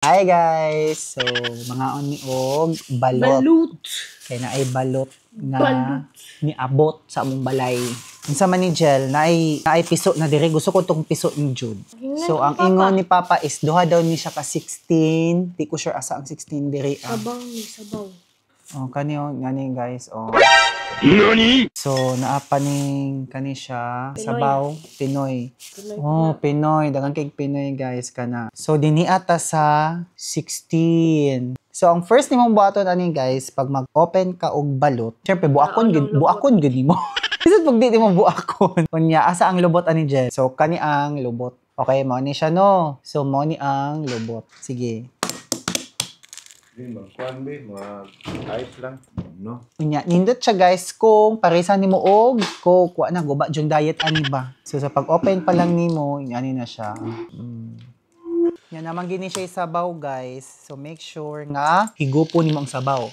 Hi guys! So, mga oni og balot. Kaya na ay balot nga niabot sa among balay. Unsa man ni Jel, na ay piso na dire. Gusto ko tong piso ni Jude. So, ang ingon ni Papa is duha daw ni siya ka 16. Di ko sure asa ang 16 dire. Sabaw ni sabaw. Oh, ngani guys. Oh. NANI?! So, naapa ning kani siya, Pinoy. sabaw, Pinoy. Pinoy Oh, Pinoy. Dagang kay Pinoy, guys, kana. So, dini ata sa 16. So, ang first nimong buhaton ani, guys, pag mag-open ka og balot, syempre, buakon gud nimo. Kasi pag di mo buakon. Kunya, asa ang lubot ani, Jen? So, kani ang lubot. Okay, mo ni siya, no? So, mo ni ang lubot. Sige. Magkuhan ba? Mag-ice lang. No? Kunya, nindot siya guys kung parisan nimo og ko kuha na guba jung diet ani ba. So sa pag-open pa lang nimo, ani na siya. Yan naman gini siya sabaw guys. So make sure nga higupon nimo ang sabaw.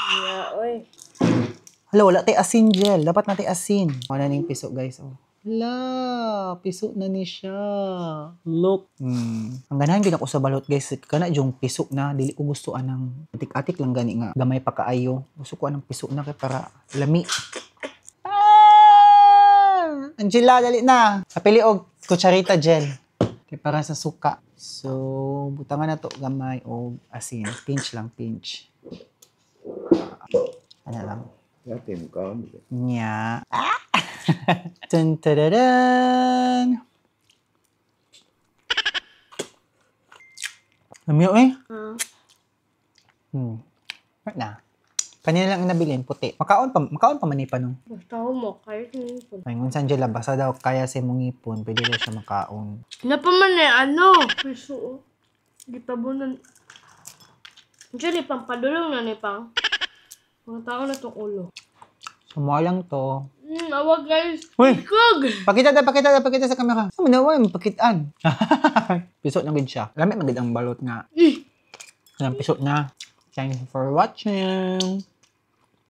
Yeah, oy. Hala, wala tay asin gel. Dapat na tay asin. Wala ning piso guys. Oh. Hala, piso na ni siya. Look. Ang ganahan gid ako sa balot guys. Kana yung piso na. Dili ko gusto anang atik-atik lang gani nga. Gamay pa kaayo. Gusto ko anang piso na kay para lami. Angela, dali na. Kapili og kutsarita gel. Kay para sa suka. So, butangan na to gamay og asin. Pinch lang, pinch. Ano lang. Dati mo ka. Nya. Dun, tadadun. Lamiyo eh. Right na. Kanina lang nabilin, puti. Makaon pa manipa nung. Basta mo, kahit nipon. Ay, ngun Angela, basta daw kaya sa mong ipon, pwede daw siya makaon. Napaman piso. Gitabunan. Diyan pampadulong na ni pang. Mga tao na itong ulo. Sumuha lang to. Awag guys. Uy! Ikog! Pakita sa camera. Ano naman, pakitaan. Piso na gud siya. Lamit na gud ang balot nga. Pisot na. Thank you for watching.